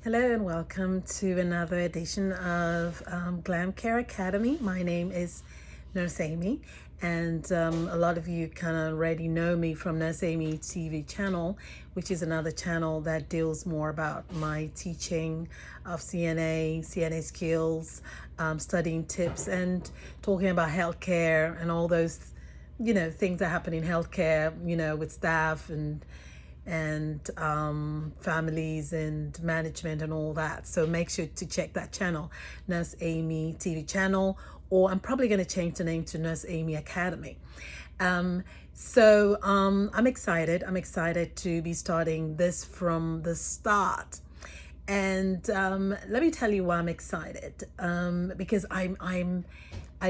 Hello and welcome to another edition of Glam Care Academy. My name is Nurse Amy, and a lot of you kind of already know me from Nurse Amy TV channel, which is another channel that deals more about my teaching of CNA skills, studying tips, and talking about healthcare and all those, things that happen in healthcare, with staff and families and management and all that. So make sure to check that channel, Nurse Amy TV channel, or I'm probably going to change the name to Nurse Amy Academy. I'm excited. I'm excited to be starting this from the start. And let me tell you why I'm excited. Because I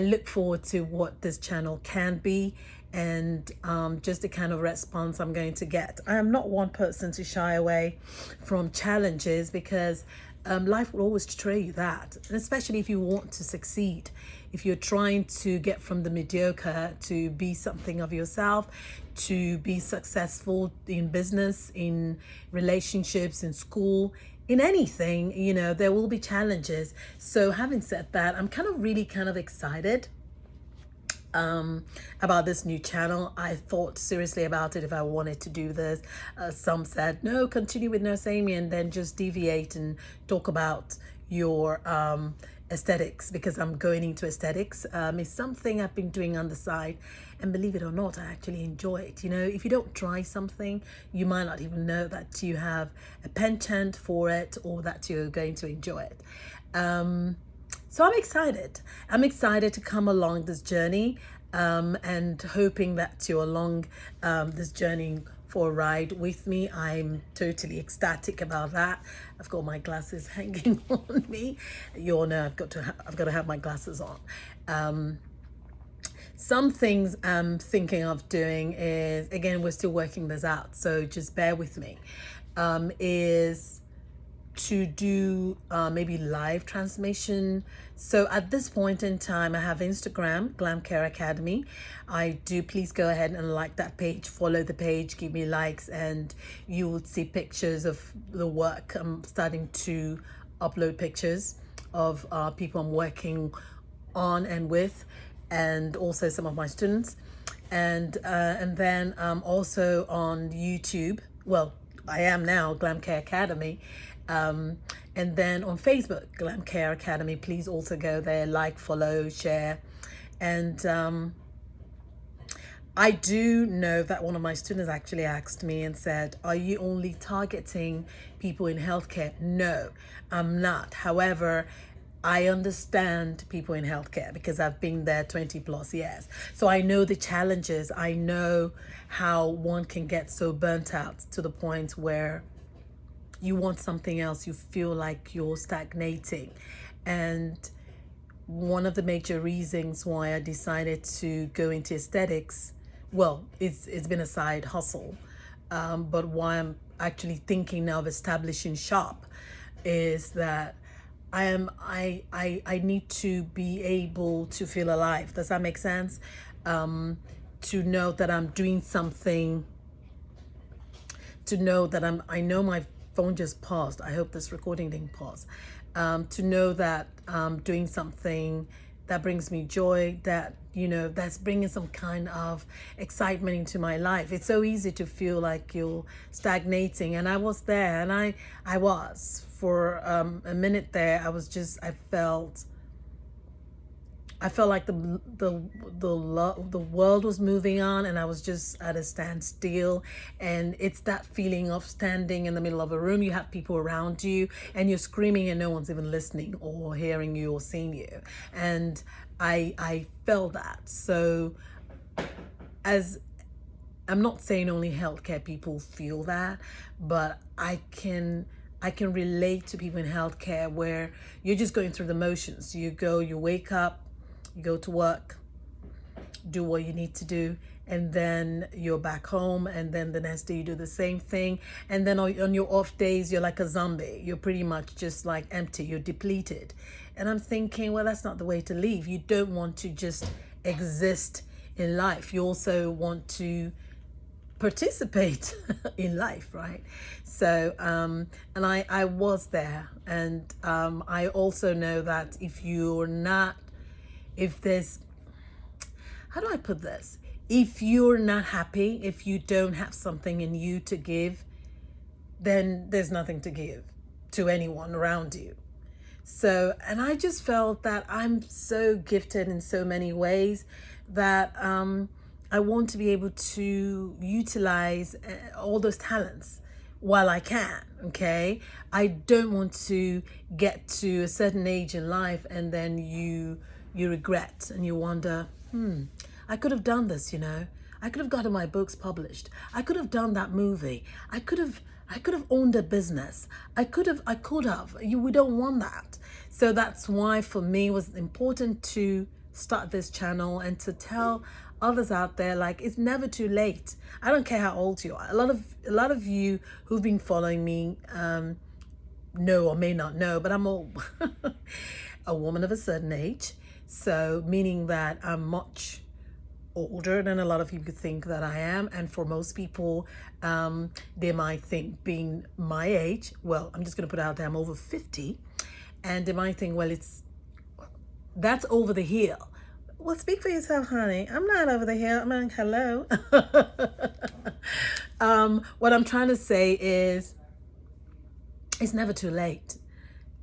look forward to what this channel can be, and just the kind of response I'm going to get. I am not one person to shy away from challenges, because life will always throw you that, and especially if you want to succeed, if you're trying to get from the mediocre to be something of yourself, to be successful in business, in relationships, in school, in anything, there will be challenges. So having said that, I'm really kind of excited about this new channel. I thought seriously about it if I wanted to do this. Some said, no, continue with Nurse Amy and then just deviate and talk about your aesthetics, because I'm going into aesthetics. It's something I've been doing on the side, and believe it or not, I actually enjoy it. If you don't try something, you might not even know that you have a penchant for it, or that you're going to enjoy it. So I'm excited. I'm excited to come along this journey, and hoping that you're along this journey for a ride with me. I'm totally ecstatic about that. I've got my glasses hanging on me. You all know I've got to have my glasses on. Some things I'm thinking of doing is, again, we're still working this out, so just bear with me, is to do maybe live transmission. So at this point in time, I have Instagram, Glam Care Academy. I do, please go ahead and like that page, follow the page, give me likes, and you will see pictures of the work. I'm starting to upload pictures of people I'm working on and with, and also some of my students. And then also on YouTube. Well, I am now Glam Care Academy. And then on Facebook, Glam Care Academy. Please also go there, like, follow, share. And I do know that one of my students actually asked me and said, are you only targeting people in healthcare? No, I'm not. However, I understand people in healthcare because I've been there 20 plus years. So I know the challenges. I know how one can get so burnt out to the point where you want something else, you feel like you're stagnating. And one of the major reasons why I decided to go into aesthetics, well, it's been a side hustle, but why I'm actually thinking now of establishing shop is that I need to be able to feel alive. Does that make sense? To know that I'm doing something, to know that I know my phone just paused. I hope this recording didn't pause. To know that I'm doing something that brings me joy, that, that's bringing some kind of excitement into my life. It's so easy to feel like you're stagnating. And I was there, and I was for a minute there. I felt like the world was moving on, and I was just at a standstill. And it's that feeling of standing in the middle of a room. You have people around you, and you're screaming, and no one's even listening or hearing you or seeing you. And I felt that. So, as I'm not saying only healthcare people feel that, but I can relate to people in healthcare where you're just going through the motions. You wake up, you go to work, do what you need to do, and then you're back home, and then the next day you do the same thing. And then on your off days, you're like a zombie. You're pretty much just like empty, you're depleted. And I'm thinking, well, that's not the way to live. You don't want to just exist in life. You also want to participate in life, right? So and I was there, and I also know that if you're not, if there's, how do I put this, if you're not happy, if you don't have something in you to give, then there's nothing to give to anyone around you. So, and I just felt that I'm so gifted in so many ways that I want to be able to utilize all those talents while I can. Okay, I don't want to get to a certain age in life and then you regret and you wonder, I could have done this, you know. I could have gotten my books published. I could have done that movie. I could have owned a business. We don't want that. So that's why for me it was important to start this channel and to tell others out there, like, it's never too late. I don't care how old you are. A lot of you who've been following me know or may not know, but I'm a woman of a certain age. So meaning that I'm much older than a lot of people think that I am. And for most people, they might think, being my age, well, I'm just going to put it out there, I'm over 50. And they might think, well, that's over the hill. Well, speak for yourself, honey. I'm not over the hill. I'm like, hello. What I'm trying to say is, it's never too late.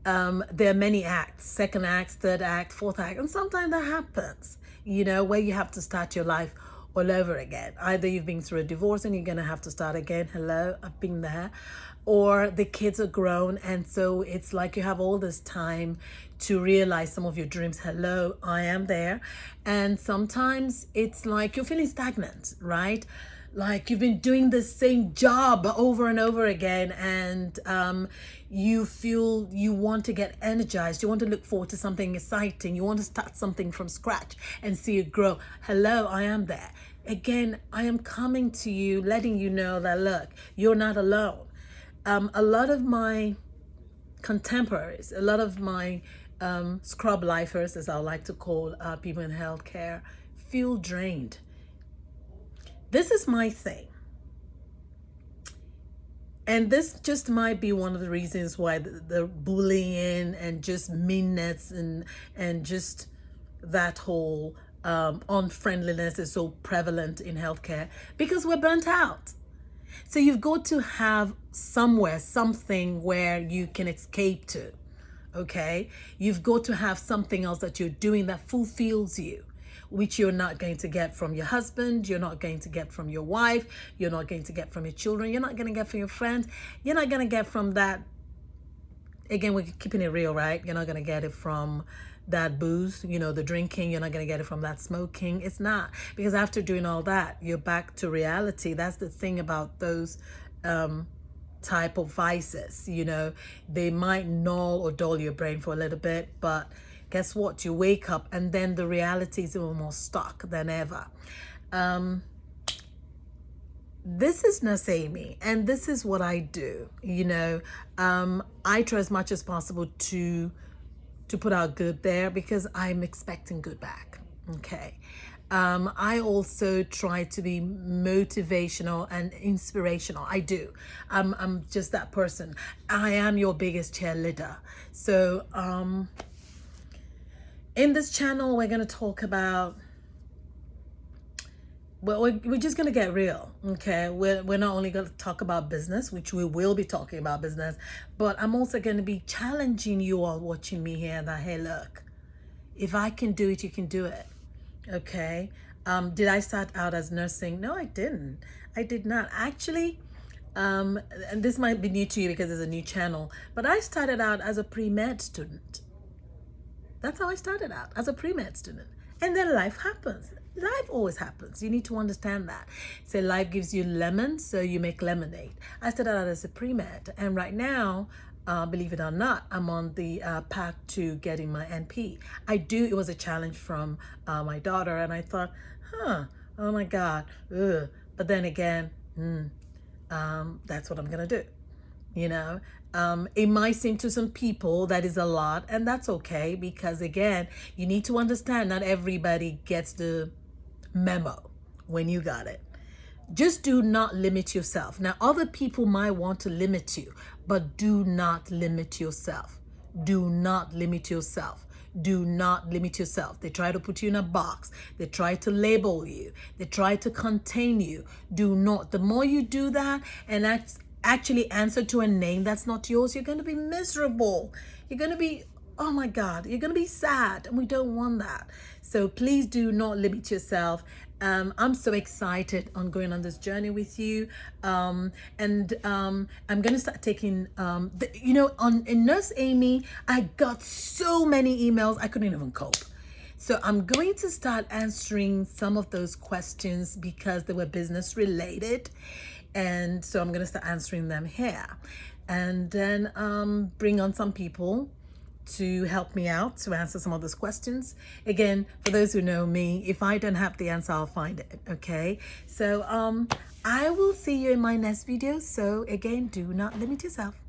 There are many acts, second act, third act, fourth act, and sometimes that happens, you know, where you have to start your life all over again. Either you've been through a divorce and you're going to have to start again. Hello, I've been there. Or the kids are grown, and so it's like you have all this time to realize some of your dreams. Hello, I am there. And sometimes it's like you're feeling stagnant, right? Like you've been doing the same job over and over again, and you feel you want to get energized, you want to look forward to something exciting, you want to start something from scratch and see it grow. Hello, I am there. Again, I am coming to you, letting you know that, look, you're not alone. A lot of my contemporaries, a lot of my scrub lifers, as I like to call people in healthcare, feel drained. This is my thing. And this just might be one of the reasons why the bullying and just meanness and just that whole unfriendliness is so prevalent in healthcare, because we're burnt out. So you've got to have somewhere, something where you can escape to, okay? You've got to have something else that you're doing that fulfills you, which you're not going to get from your husband, you're not going to get from your wife, you're not going to get from your children, you're not going to get from your friends, you're not going to get from that, again, we're keeping it real, right? You're not going to get it from that booze, you know, the drinking, you're not going to get it from that smoking. It's not, because after doing all that, you're back to reality. That's the thing about those type of vices, you know, they might null or dull your brain for a little bit, but guess what? You wake up and then the reality is even more stuck than ever. This is Nurse Amy, and this is what I do. You know, I try as much as possible to put out good there, because I'm expecting good back. Okay. I also try to be motivational and inspirational. I do. I'm just that person. I am your biggest cheerleader. So, in this channel, we're going to talk about, well, we're just going to get real, okay? We're not only going to talk about business, which we will be talking about business, but I'm also going to be challenging you all watching me here that, hey, look, if I can do it, you can do it, okay? Did I start out as nursing? No, I didn't. I did not. Actually, and this might be new to you because it's a new channel, but I started out as a pre-med student. That's how I started out, as a pre-med student. And then life happens. Life always happens. You need to understand that. So life gives you lemons, so you make lemonade. I started out as a pre-med, and right now, believe it or not, I'm on the path to getting my NP. It was a challenge from my daughter, and I thought, oh my God, ugh. But then again, that's what I'm gonna do. You know, it might seem to some people that is a lot, and that's okay, because again, you need to understand not everybody gets the memo when you got it. Just do not limit yourself. Now, other people might want to limit you, but do not limit yourself. Do not limit yourself. Do not limit yourself. They try to put you in a box. They try to label you. They try to contain you. Do not. The more you do that and actually answer to a name that's not yours, you're going to be miserable. You're going to be, oh my God, you're going to be sad, and we don't want that. So please do not limit yourself. I'm so excited on going on this journey with you. I'm going to start taking, in Nurse Amy, I got so many emails, I couldn't even cope. So I'm going to start answering some of those questions because they were business related. And so I'm going to start answering them here. And then bring on some people to help me out to answer some of those questions. Again, for those who know me, if I don't have the answer, I'll find it. Okay. So I will see you in my next video. So again, do not limit yourself.